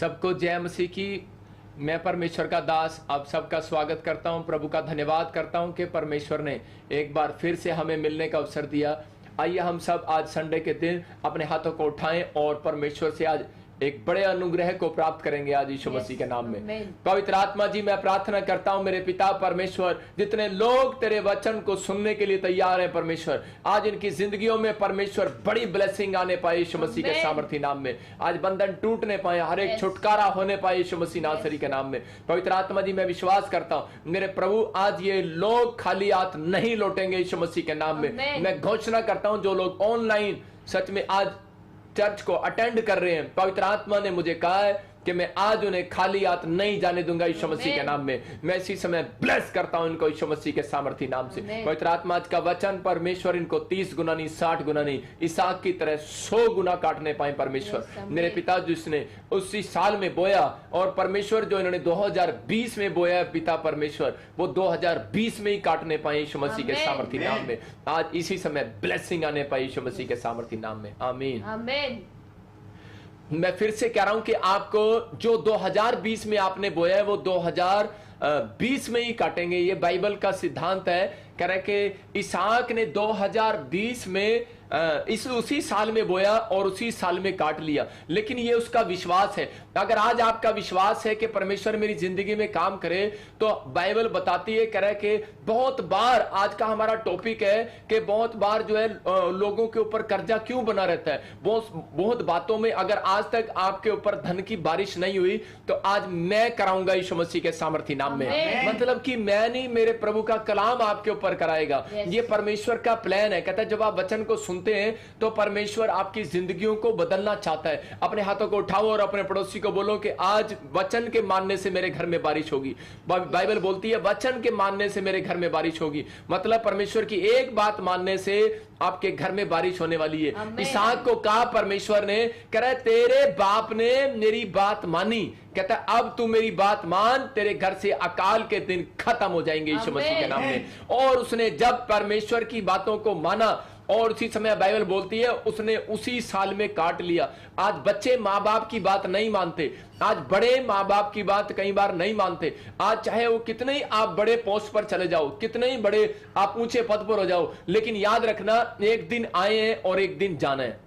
सबको जय मसीह की। मैं परमेश्वर का दास आप सबका स्वागत करता हूं। प्रभु का धन्यवाद करता हूं कि परमेश्वर ने एक बार फिर से हमें मिलने का अवसर दिया। आइए हम सब आज संडे के दिन अपने हाथों को उठाएं और परमेश्वर से आज एक बड़े अनुग्रह को प्राप्त करेंगे आज यीशु मसीह के नाम में। पवित्र आत्मा जी, मैं प्रार्थना करता हूं मेरे पिता परमेश्वर, जितने लोग तेरे वचन को सुनने के लिए तैयार हैं परमेश्वर, आज इनकी जिंदगियों में परमेश्वर बड़ी ब्लेसिंग आने पाए यीशु मसीह के सामर्थी नाम में। आज बंधन टूटने पाए, हर एक छुटकारा होने पाए यीशु मसीह नासरी के नाम में। पवित्र आत्मा जी, मैं विश्वास करता हूं मेरे प्रभु, आज ये लोग खाली हाथ नहीं लौटेंगे यीशु मसीह के नाम में। मैं घोषणा करता हूं जो लोग ऑनलाइन सच में आज चर्च को अटेंड कर रहे हैं, पवित्र आत्मा ने मुझे कहा है कि मैं आज उन्हें खाली हाथ नहीं जाने दूंगा यीशु मसीह के नाम में। मैं इसी समय ब्लेस करता हूं इनको यीशु मसीह के सामर्थी नाम से। पवित्र आत्मा आज का वचन परमेश्वर इनको 30 गुना नहीं, 60 गुना नहीं, इसहाक की तरह 100 गुना काटने पाए परमेश्वर। मेरे पिता जिसने उसी साल में बोया और परमेश्वर जो इन्होंने 2020 में बोया पिता परमेश्वर, वो 2020 में ही काटने पाए यीशु मसीह के सामर्थी नाम में। आज इसी समय ब्लेसिंग आने पाए यीशु मसीह के सामर्थी नाम में। आमीन आमीन। मैं फिर से कह रहा हूं कि आपको जो 2020 में आपने बोया है वो 2020 में ही काटेंगे। ये बाइबल का सिद्धांत है। कह रहे कि इसहाक ने 2020 में उसी साल में बोया और उसी साल में काट लिया, लेकिन ये उसका विश्वास है। अगर आज आपका विश्वास है कि परमेश्वर मेरी जिंदगी में काम करे, तो बाइबल बताती है, कह रहा है कि बहुत बार, आज का हमारा टॉपिक है कि बहुत बार जो है लोगों के ऊपर कर्जा क्यों बना रहता है। बहुत बातों में अगर आज तक आपके ऊपर धन की बारिश नहीं हुई, तो आज मैं कराऊंगा यीशु मसीह के सामर्थी नाम में। मतलब कि मैं नहीं, मेरे प्रभु का कलाम आपके ऊपर कराएगा। ये परमेश्वर का प्लान है। कहता है जब आप वचन को सुनते हैं तो परमेश्वर आपकी जिंदगियों को बदलना चाहता है। अपने हाथों को उठाओ और अपने पड़ोसी को बोलो कि आज वचन के मानने से मेरे घर में बारिश होगी। बाइबल बोलती है वचन के मानने से मेरे घर में बारिश होगी। मतलब परमेश्वर की एक बात मानने से आपके घर में बारिश होने वाली है। इसहाक को कहा परमेश्वर ने, कह रहा है तेरे बाप ने मेरी बात मानी, कहता है अब तू मेरी बात मान, तेरे घर से अकाल के दिन खत्म हो जाएंगे यीशु मसीह के नाम में। और उसने जब परमेश्वर की बातों को माना और उसी समय बाइबल बोलती है उसने उसी साल में काट लिया। आज बच्चे माँ बाप की बात नहीं मानते, आज बड़े माँ बाप की बात कई बार नहीं मानते। आज चाहे वो कितने ही आप बड़े पोस्ट पर चले जाओ, कितने ही बड़े आप ऊंचे पद पर हो जाओ, लेकिन याद रखना एक दिन आए हैं और एक दिन जाना है।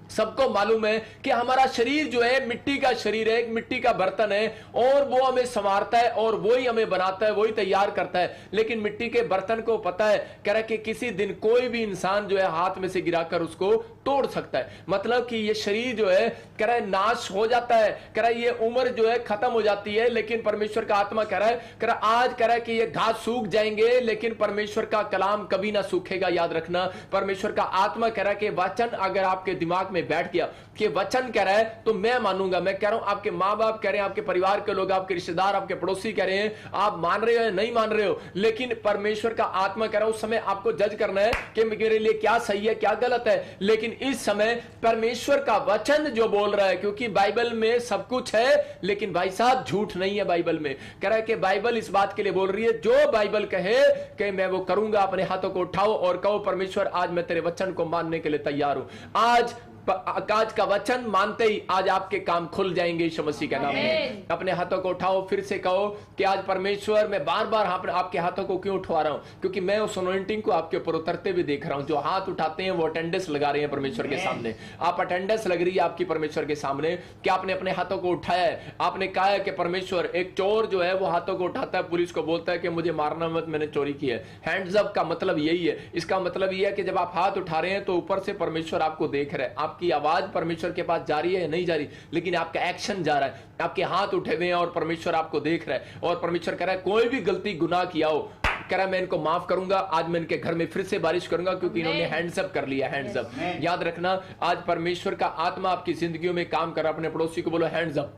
सबको मालूम है कि हमारा शरीर जो है मिट्टी का शरीर है, एक मिट्टी का बर्तन है, और वो हमें संवारता है और वही हमें बनाता है, वही तैयार करता है। लेकिन मिट्टी के बर्तन को पता है, कह रहा है कि किसी दिन कोई भी इंसान जो है हाथ में से गिराकर उसको तोड़ सकता है। मतलब कि ये शरीर जो है, कह रहा है नाश हो जाता है, कह रहा है ये उम्र जो है खत्म हो जाती है। लेकिन परमेश्वर का आत्मा कह रहा है, आज कह रहा है कि ये घास सूख जाएंगे, लेकिन परमेश्वर का कलाम कभी ना सूखेगा। याद रखना, परमेश्वर का आत्मा कह रहा है कि वचन अगर आपके दिमाग में बैठ गया कि वचन कह रहा है तो मैं मानूंगा। मैं कह रहा हूं आपके माँ बाप कह रहे हैं, आपके परिवार के लोग, आपके रिश्तेदार, आपके पड़ोसी कह रहे हैं, आप मान रहे हो या नहीं मान रहे हो, लेकिन परमेश्वर का आत्मा कह रहा है उस समय आपको जज करना है कि मेरे लिए क्या सही है क्या गलत है। लेकिन इस समय परमेश्वर का वचन जो बोल रहा है, क्योंकि बाइबल में सब कुछ है, लेकिन भाई साहब झूठ नहीं है बाइबल में। कह रहा है कि बाइबल इस बात के लिए बोल रही है, जो बाइबल कहे कि मैं वो करूंगा। अपने हाथों को उठाओ और कहो परमेश्वर आज मैं तेरे वचन को मानने के लिए तैयार हूं। आज का वचन मानते ही आज आपके काम खुल जाएंगे यीशु मसीह के नाम में। अपने हाथों को उठाओ, फिर से कहो कि आज परमेश्वर, मैं बार बार आपके हाथों को क्यों उठवा रहा हूं, क्योंकि मैं उस अनॉइंटिंग को आपके ऊपर उतरते हुए देख रहा हूं। जो हाथ उठाते हैं वो अटेंडेंस लगा रहे हैं परमेश्वर के सामने। आप अटेंडेंस लग रही है आपकी परमेश्वर के सामने कि आपने अपने हाथों को उठाया है। आपने कहा है कि परमेश्वर, एक चोर जो है वो हाथों को उठाता है, पुलिस को बोलता है कि मुझे मारना मत, मैंने चोरी की है। हैंड्स अप का मतलब यही है। इसका मतलब यह है कि जब आप हाथ उठा रहे हैं तो ऊपर से परमेश्वर आपको देख रहे हैं। आपकी आवाज परमेश्वर के पास जा रही है या नहीं जा रही, लेकिन आपका एक्शन जा रहा है। आपके हाथ उठे हुए हैं और परमेश्वर आपको देख रहा है। और परमेश्वर कह रहा है कोई भी गलती गुनाह किया हो, कह रहा है मैं इनको माफ करूंगा। आज मैं इनके घर में फिर से बारिश करूंगा, क्योंकि इन्होंने हैंड्स अप कर लिया। Hands up. याद रखना, आज परमेश्वर का आत्मा आपकी जिंदगियों में काम कर रहा है। अपने पड़ोसी को बोलो हैंड्स अप।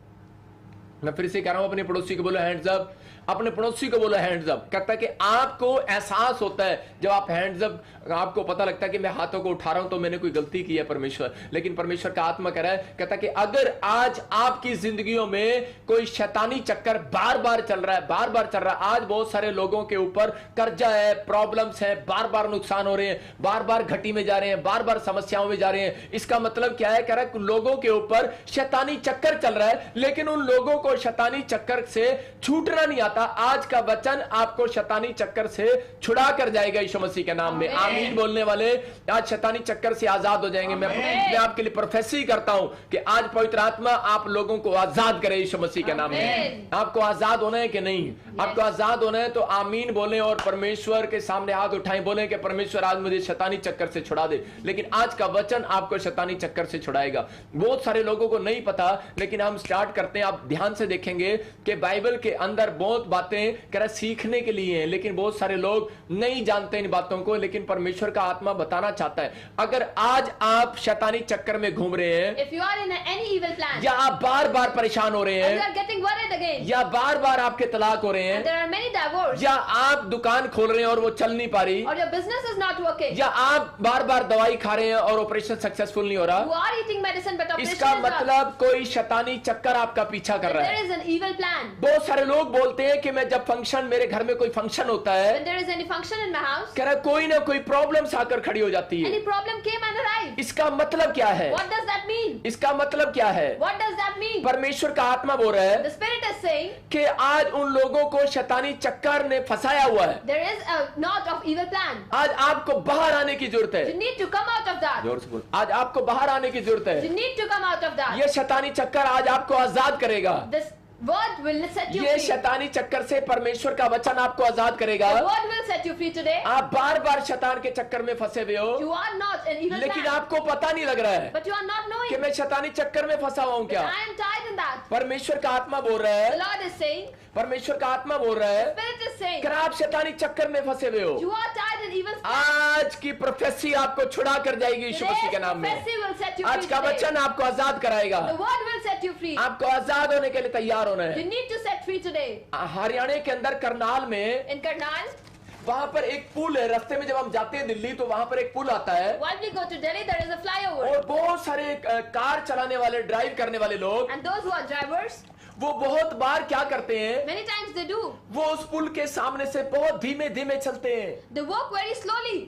मैं फिर से कह रहा हूं, अपने पड़ोसी को बोलो हैंड्स अप, अपने पड़ोसी को बोलो हैंड्स अप। कहता है कि आपको एहसास होता है जब आप हैंड्स अप, आपको पता लगता है कि मैं हाथों को उठा रहा हूं तो मैंने कोई गलती की है परमेश्वर। लेकिन परमेश्वर का आत्मा कह रहा है, कहता है कि अगर आज आपकी जिंदगियों में कोई शैतानी चक्कर बार बार चल रहा है, बार बार चल रहा है, आज बहुत सारे लोगों के ऊपर कर्जा है, प्रॉब्लम्स है, बार बार नुकसान हो रहे हैं, बार बार घटी में जा रहे हैं, बार बार समस्याओं में जा रहे हैं, इसका मतलब क्या है? कह रहा है लोगों के ऊपर शैतानी चक्कर चल रहा है, लेकिन उन लोगों को शैतानी चक्कर से छूटना नहीं आता। आज का वचन आपको शैतानी चक्कर से छुड़ा कर जाएगा यीशु मसीह के नाम में। आमीन बोलने वाले आज शैतानी चक्कर से आजाद हो जाएंगे। मैं आपके लिए प्रोफेसी करता हूं कि आज पवित्र आत्मा आप लोगों को आजाद करे यीशु मसीह के नाम में। आपको आजाद होना है कि नहीं? आपको आजाद होना है तो आमीन बोले और परमेश्वर के सामने हाथ उठाएं, बोले कि परमेश्वर आज मुझे शैतानी चक्कर से छुड़ा दे। लेकिन आज का वचन आपको शैतानी चक्कर से छुड़ाएगा। बहुत सारे लोगों को नहीं पता, लेकिन हम स्टार्ट करते हैं। आप ध्यान से देखेंगे कि बाइबल के अंदर बहुत बातें कह रहा सीखने के लिए हैं, लेकिन बहुत सारे लोग नहीं जानते इन बातों को। लेकिन परमेश्वर का आत्मा बताना चाहता है, अगर आज आप शैतानी चक्कर में घूम रहे हैं, If you are in any evil plan, या आप बार बार परेशान हो रहे and you हैं, are getting worried again, या बार बार आपके तलाक हो रहे and हैं, there are many divorces, या आप दुकान खोल रहे हैं और वो चल नहीं पा रही, or your business is not working, या आप बार बार दवाई खा रहे हैं और ऑपरेशन सक्सेसफुल नहीं हो you रहा, are eating medicine but operation इसका is not, मतलब कोई शैतानी चक्कर आपका पीछा कर रहा there है। is an evil plan. बहुत सारे लोग बोलते हैं कि मैं जब फंक्शन, मेरे घर में कोई फंक्शन होता है, When there is any function in my house, कह रहा कोई ना कोई प्रॉब्लम्स आकर खड़ी हो जाती है। any problem came and arrived. इसका मतलब क्या है? What does that mean? इसका मतलब क्या है? What does that mean? परमेश्वर का आत्मा बोल रहा है The Spirit is saying कि आज उन लोगों को शैतानी चक्कर ने फंसाया हुआ है। there is a knot of evil plan. आज आपको बाहर आने की जरूरत You है। need to come out of that. जोर से बोल। आज आपको बाहर आने की जरूरत You है। need to come out of that. ये शैतानी चक्कर आज आपको आजाद करेगा। This word will set you ये free. शैतानी चक्कर से परमेश्वर का वचन आपको आजाद करेगा। The word will set you free today. आप बार बार शैतान के चक्कर में फंसे हुए हो, You are not an evil लेकिन plan, आपको पता नहीं लग रहा है but you are not कि knowing. मैं शैतानी चक्कर में फंसा हुआ हूं क्या। I am tied in that. परमेश्वर का आत्मा बोल रहा The है, Lord is saying, परमेश्वर का आत्मा बोल रहा है Spirit is saying, कि आप शैतानी चक्कर में फंसे हुए हो। you are tied in evil plan. आज की प्रोफेसी आपको छुड़ा कर जाएगी यीशु मसीह के Today's नाम में। prophecy will set you आज free का today. वचन आपको आजाद कराएगा। The word will set you free. आपको आजाद होने के लिए तैयार होना You है। need to set free today. Haryana के अंदर करनाल में In Karnal, वहां पर एक पुल है। रास्ते में जब हम जाते हैं दिल्ली तो वहां पर एक पुल आता है while we go to Delhi, there is a flyover. और बहुत सारे कार चलाने वाले, ड्राइव करने वाले लोग, And those who are drivers, वो बहुत बार क्या करते हैं, many times they do. वो उस पुल के सामने से बहुत धीमे धीमे चलते हैं। They walk very slowly.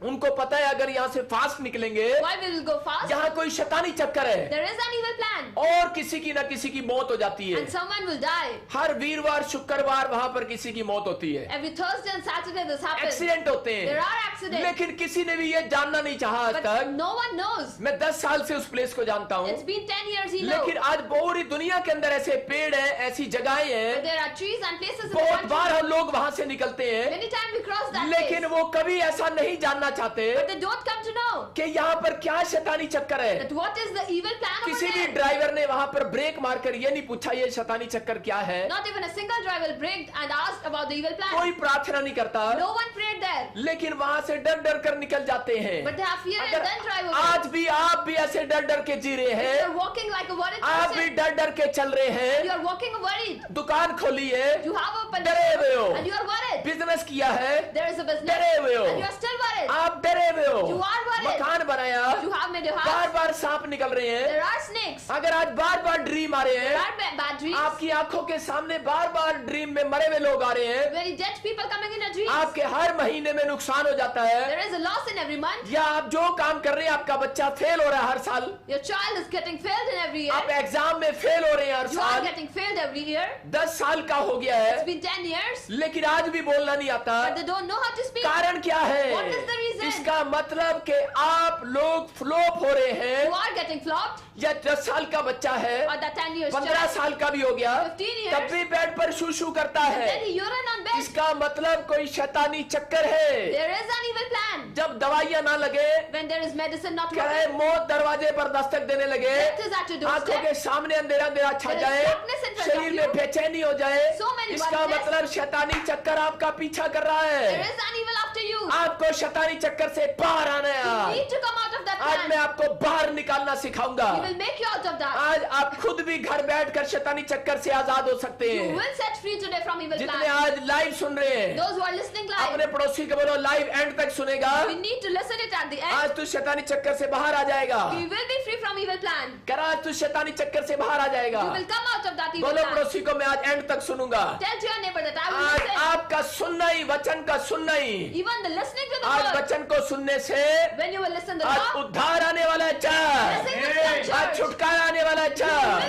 उनको पता है अगर यहाँ से फास्ट निकलेंगे, Why we will go fast? यहाँ कोई शैतानी चक्कर है There is an evil plan. और किसी की ना किसी की मौत हो जाती है। And someone will die. हर वीरवार शुक्रवार वहां पर किसी की मौत होती है, Every Thursday and Saturday this happens. Accident होते There हैं, are accidents. लेकिन किसी ने भी ये जानना नहीं चाहा आज But तक। no one knows. मैं 10 साल से उस प्लेस को जानता हूँ, It's been 10 years he knows. लेकिन आज पूरी दुनिया के अंदर ऐसे पेड़ हैं, ऐसी जगहें But हैं, there are trees and places in the बहुत country. बार हम लोग वहां से निकलते हैं, Many times we cross that लेकिन place. वो कभी ऐसा नहीं जानना चाहते But they don't come to know कि यहाँ पर क्या शैतानी चक्कर है। that what is the evil plan over किसी भी there. ड्राइवर ने वहां पर ब्रेक मारकर ये नहीं पूछा ये शैतानी चक्कर क्या है। Not even a single driver braked and asked about the evil plan. कोई प्रार्थना नहीं करता, No one prayed there. लेकिन वहां से डर डर कर निकल जाते हैं। But they have fear अगर and then drive over. आज भी आप भी ऐसे डर डर के जी रहे If हैं, you're walking like a worried आप भी person, डर डर के चल रहे हैं, you are walking worried. दुकान खोली है, You have opened डरे हुए हो, and you are worried. Business किया है, There is a business डरे हुए हो, and you are still worried. आप डरे हुए हो, You are worried. मकान बनाया, You have made your bar house. बार सांप निकल रहे हैं। There are snakes. अगर आज बार बार ड्रीम आ रहे There हैं, are bad dreams. आपकी आंखों के सामने बार बार ड्रीम में मरे हुए लोग आ रहे हैं, Very dead people coming in a dream. आपके हर महीने में नुकसान हो जाता है, There is a loss in every month. या आप जो काम कर रहे हैं आपका बच्चा फेल हो रहा है हर साल, Your child is getting failed in every year. आप एग्जाम में फेल हो रहे हैं हर You are साल, getting failed every year. 10 साल का हो गया It's है, been 10 years. लेकिन आज भी बोलना नहीं आता। But they don't know how to speak. कारण क्या है? What is the reason? इसका मतलब कि आप लोग फ्लॉप हो रहे हैं, You are getting flopped. या 10 साल का बच्चा है, Or that 10 years 15 child. साल का भी हो गया, 15 years. तब भी बेड पर शू शू करता Then है। he urine on bed. इसका मतलब कोई शैतानी चक्कर है। There is an evil plan. जब दवाइयां ना लगे, When there is medicine not क्या है, working. मौत दरवाजे पर दस्तक देने लगे, Death is at your आंखों doorstep. के सामने अंधेरा अंधेरा छा There is जाए, darkness in front शरीर of में you. बेचैनी हो जाए, So many इसका worries. मतलब शैतानी चक्कर आपका पीछा कर रहा There है। is an evil after you. आपको शैतानी चक्कर से बाहर आना You है। need to come out of that आज plan. मैं आपको बाहर निकालना सिखाऊंगा। He will make you out of that. आज आप खुद भी घर बैठकर शैतानी चक्कर से आजाद हो सकते You हैं। will set free today from evil जितने plan. आज लाइव सुन रहे हैं, Those who are listening अपने live, पड़ोसी को बोलो लाइव एंड तक सुनेगा, we need to listen it at the end. आज तू शैतानी चक्कर से बाहर आ जाएगा। We will be free from evil plan. कर आज तू शैतानी चक्कर से बाहर आ जाएगा। You will come out of that evil बोलो plan. पड़ोसी को मैं आज एंड तक सुनूंगा। Tell to your neighbor that I will आज listen. आपका सुनना ही, वचन का सुनना ही, Even the listening to the आज word. वचन को सुनने से When you will listen to the आज Lord, उद्धार आने वाला है। blessing will come, आज church. छुटकारा आने वाला है। You will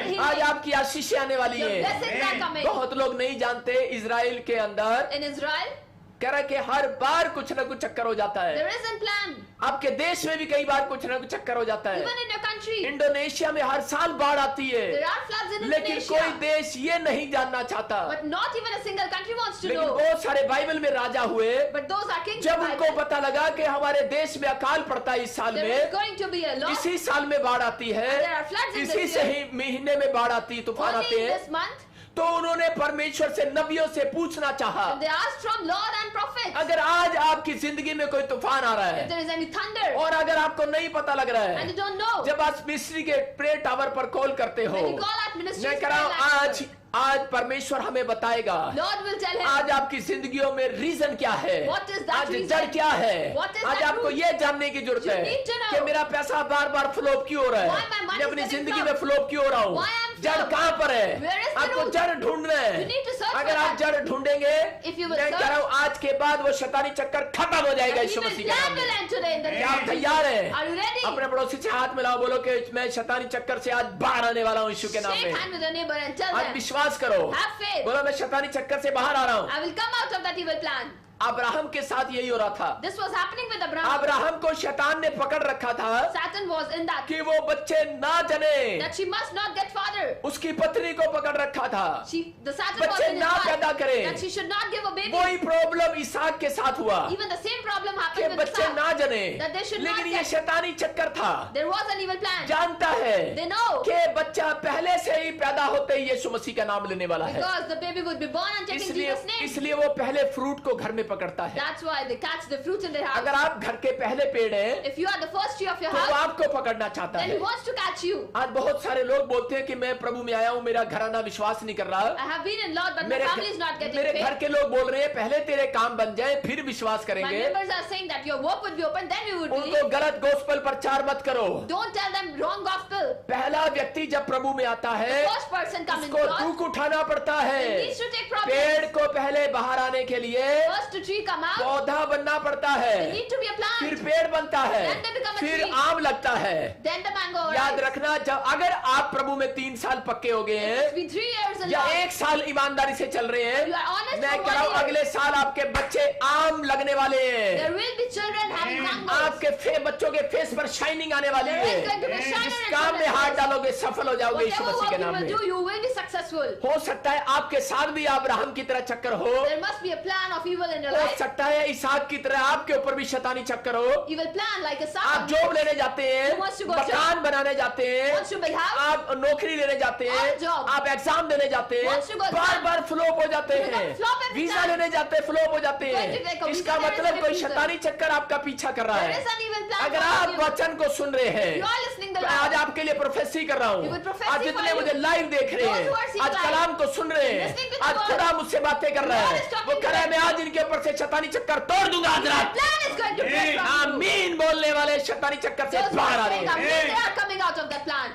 sing आज healing. आपकी आशीषें आने वाली Your है। blessings are coming. बहुत लोग नहीं जानते इजराइल के अंदर In Israel, कह रहा कि हर बार कुछ ना कुछ चक्कर हो जाता है। there isn't plan. आपके देश में भी कई बार कुछ ना कुछ चक्कर हो जाता है। Even in your country, Indonesia में हर साल बाढ़ आती है, there are floods in लेकिन कोई Indonesia. देश ये नहीं जानना चाहता। But not even a single country wants to लेकिन know. बहुत सारे बाइबल में राजा हुए, But those are kings. जब in उनको Bible. पता लगा कि हमारे देश में अकाल पड़ता है इस साल There में, is going to be a loss. इसी साल में बाढ़ आती है, There are floods in इसी this से year. ही महीने में बाढ़ आती, तूफान Only आते in हैं। this month, तो उन्होंने परमेश्वर से, नबियों से पूछना चाहा, they asked from Lord and prophets. अगर आज आपकी जिंदगी में कोई तूफान आ रहा If है there is any thunder और अगर आपको नहीं पता लग रहा and है, you don't know, जब आप मिस्री के प्रे टावर पर कॉल करते हो, when you call at ministry, मैं कह रहा हूं आज परमेश्वर हमें बताएगा Lord will tell him. आज आपकी जिंदगियों में रीजन क्या है, What is that आज reason? जड़ क्या है। What is आज that आपको root? ये जानने की जरूरत You है need to know. कि मेरा पैसा बार बार फ्लोप क्यों हो रहा Why है, my money मैं is अपनी getting जिंदगी flop? में फ्लोप क्यों हो रहा हूँ, Why I'm जड़ flop? कहाँ पर है। Where is the आपको root? जड़ ढूंढना है। You need to search अगर for आप that. जड़ ढूंढेंगे, If you will मैं कह रहा हूँ आज के बाद वो शैतानी चक्कर खत्म हो जाएगा And यीशु even मसीह के नाम plan will में। end today in the क्या आप name of तैयार Jesus. हैं? Are you ready? अपने पड़ोसी से हाथ मिलाओ, बोलो कि मैं शैतानी चक्कर से आज बाहर आने वाला हूँ यीशु के नाम Shake में। hand with your neighbor and tell आज them, विश्वास करो, have faith. बोलो मैं शैतानी चक्कर से बाहर आ रहा हूँ। I will come out of that evil plan. Abraham के साथ यही हो रहा था। This was happening with Abraham. Abraham को शैतान ने पकड़ रखा था Satan was in that. कि वो बच्चे ना जने, That she must not get father. उसकी पत्नी को पकड़ रखा था The Satan was बच्चे in his ना पैदा heart. करे। That she should not give a baby. वही प्रॉब्लम इसहाक के साथ हुआ Even the same problem कि happened with बच्चे Isaac. ना जने, That they should not लेकिन ये get. शैतानी चक्कर था। There was an evil plan. जानता है They know. कि बच्चा पहले से ही पैदा होते ही यीशु मसीह का नाम लेने वाला है, Because the baby would be born and taking इसलिए Jesus' name. इसलिए वो पहले फ्रूट को घर में पकड़ता है। That's why they catch the fruit in their house. अगर आप घर के पहले पेड़ हैं If you are the first tree of your तो वो house, आपको पकड़ना चाहता then है। he wants to catch you. आज बहुत सारे लोग बोलते हैं कि मैं प्रभु में आया हूँ, मेरा घराना विश्वास नहीं कर रहा। I have been in Lord, but my मेरे family is not getting मेरे घर faith. के लोग बोल रहे हैं पहले तेरे काम बन जाए फिर विश्वास My करेंगे। neighbors are saying that your work would be open, then we would believe. उनको गलत गोस्पेल प्रचार मत करो। Don't tell them wrong gospel. पहला व्यक्ति जब प्रभु में आता है First person come in उसको God. दुख उठाना पड़ता है। He needs to take पेड़ problems. को पहले बाहर आने के लिए First the tree come out. पौधा बनना पड़ता है, There need to be a फिर plant. पेड़ बनता है, Then they become a फिर tree. आम लगता है। Then the mango याद arrives. रखना, जब अगर आप प्रभु में 3 साल पक्के हो गए It's हैं been 3 years in या Lord. 1 साल ईमानदारी से चल रहे हैं, You are honest मैं for कह रहा हूँ 1 year. अगले साल आपके बच्चे आम लगने वाले हैं। There will be children having mangoes. आपके बच्चों के फेस पर शाइनिंग आने वाली There है। is going to be shine जिस and काम में shine. हाथ डालोगे सफल हो जाओगे यीशु Whatever मसीह work के you नाम will में। do, you will be successful. हो सकता है आपके साथ भी अब्राहम की तरह चक्कर हो, There must be a plan of evil in your हो life. सकता है इसहाक की तरह आपके ऊपर भी शैतानी चक्कर हो। Evil plan like a आप Satan. जॉब लेने जाते हैं, Who wants to go मकान बनाने जाते हैं, Wants to build house. आप नौकरी लेने जाते हैं, Or job. आप एग्जाम देने जाते हैं, Wants to go bar exam. Bar flop हो जाते You become हैं, flop every वीजा time. लेने जाते हैं फ्लॉप हो जाते Going to take हैं। a इसका visa, there is मतलब a कोई refusal. शैतानी चक्कर आपका पीछा कर रहा There है। is an evil plan अगर for आप you. वचन को सुन रहे हैं, You are listening the मैं आज Lord. आपके लिए प्रोफेसी कर रहा हूँ। You will prophesy आज जितने for मुझे you. लाइव देख रहे Those who are हैं, seeing आज live. कलाम को सुन रहे हैं, Listening to the आज word. खुदा मुझसे बातें कर रहा God है, is talking वो to कह रहा है them. मैं आज इनके ऊपर से शैतानी चक्कर तोड़ दूंगा आज The रात। plan is going to break from you. आमीन बोलने वाले शैतानी चक्कर से Those who बाहर आ are रहे saying हैं। amen, they are coming out of that plan.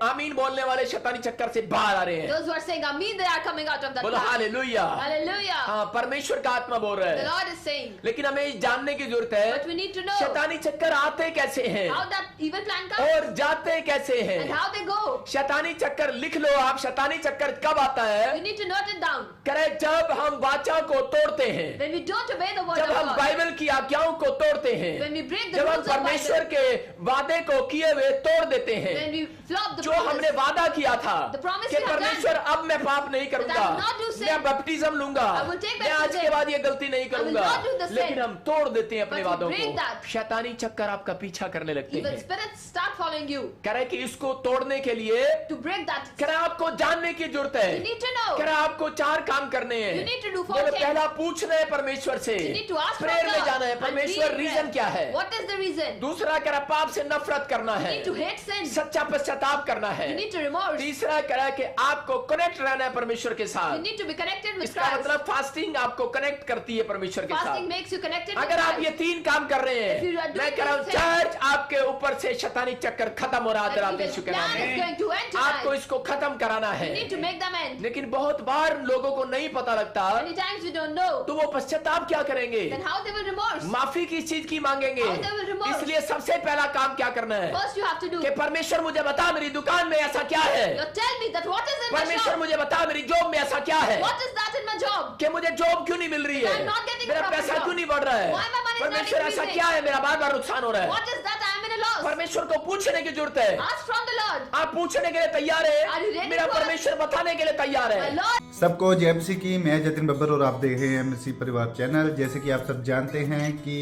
आमीन बोलने वाले शैतानी चक्कर से बाहर आ रहे हैं। Those who are saying amen, they are coming out of that बोलो plan. हालेलुया। Hallelujah. हाँ, परमेश्वर का आत्मा बोल रहा The है, Lord is saying. लेकिन हमें ये जानने की जरूरत But we है need to know शैतानी चक्कर आते कैसे हैं how that evil plan comes और जाते कैसे and हैं। how they go. शैतानी चक्कर लिख लो आप, शैतानी चक्कर कब आता है? You need to note it down. करे जब हम वाचा को तोड़ते हैं, When we don't obey the word जब of हम God. बाइबल की आज्ञाओं को तोड़ते हैं, When we break the जब हम rules of परमेश्वर Bible. के वादे को किए हुए तोड़ देते हैं, When we flop the जो promise. हमने वादा किया था The promise कि we have परमेश्वर अब मैं पाप नहीं करूंगा, I will not do sin. मैं बपटिज्म लूंगा, I will take मैं आज baptism. के बाद ये गलती नहीं I will करूंगा, not do the sin. लेकिन हम तोड़ देते हैं अपने But we वादों break को। that. शैतानी चक्कर आपका पीछा करने लगते Evil हैं, spirits start following you. कह रहे कि इसको तोड़ने के लिए To break that, कह रहे आपको जानने की जरूरत है, you need to कह know. रहे आपको 4 काम करने हैं। You need to do 4 बोले things. पहला पूछना है परमेश्वर से, You need to ask from prayer में God जाना है, and be परमेश्वर in रीजन prayer. क्या है। What is the reason? दूसरा कह रहा पाप से नफरत करना You है, need to hate sin. सच्चा पश्चाताप करना है। You need to remorse. तीसरा कह रहा है कि आपको कनेक्ट रहना है परमेश्वर के You साथ। need to be connected with इसका Christ. मतलब फास्टिंग आपको कनेक्ट करती है परमेश्वर के Fasting साथ। makes you connected with अगर आप ये Christ. 3 काम कर रहे If you are हैं, doing मैं कह रहा हूँ these things, चर्च आपके ऊपर से शैतानी चक्कर खत्म हो रहा है। That रात evil यीशु के plan नाम is going में to end आपको tonight. इसको खत्म कराना है, You need to make them end. लेकिन बहुत बार लोगों को नहीं पता लगता, Many times you don't know. तो वो पश्चाताप क्या करेंगे, Then how they will remorse? माफी किस चीज की मांगेंगे। How they will remorse? इसलिए सबसे पहला काम क्या करना है First you have to do. कि परमेश्वर मुझे बता मेरी दुकान में ऐसा क्या है, You tell me that what is in my परमेश्वर shop? मुझे बता मेरी जॉब में ऐसा क्या है What is that in my job? कि मुझे जॉब क्यों नहीं मिल रही है, I'm not getting मेरा proper पैसा job. क्यों नहीं बढ़ रहा है, Why my money is not परमेश्वर ऐसा increasing? क्या है, मेरा बार बार नुकसान हो रहा है। What is that I am in a loss? परमेश्वर को पूछने की जरूरत है। Ask from the Lord. आप पूछने के लिए तैयार Are you है, ready मेरा for it? परमेश्वर बताने के लिए तैयार My है। Lord. सबको जय मसीह की। मैं जतिन बब्बर और आप देख रहे हैं एमसी परिवार चैनल। जैसे कि आप सब जानते हैं कि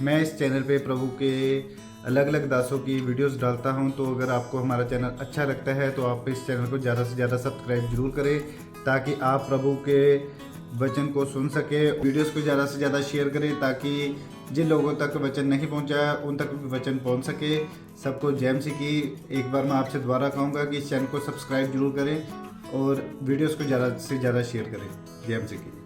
मैं इस चैनल पे प्रभु के अलग अलग दासों की वीडियोस डालता हूं, तो अगर आपको हमारा चैनल अच्छा लगता है तो आप इस चैनल को ज़्यादा से ज़्यादा सब्सक्राइब जरूर करें, ताकि आप प्रभु के वचन को सुन सके। वीडियोस को ज़्यादा से ज़्यादा शेयर करें ताकि जिन लोगों तक वचन नहीं पहुंचा है उन तक भी वचन पहुंच सके। सबको जय मसीह की। एक बार मैं आपसे दोबारा कहूँगा कि इस चैनल को सब्सक्राइब जरूर करें और वीडियोस को ज़्यादा से ज़्यादा शेयर करें। जय मसीह की।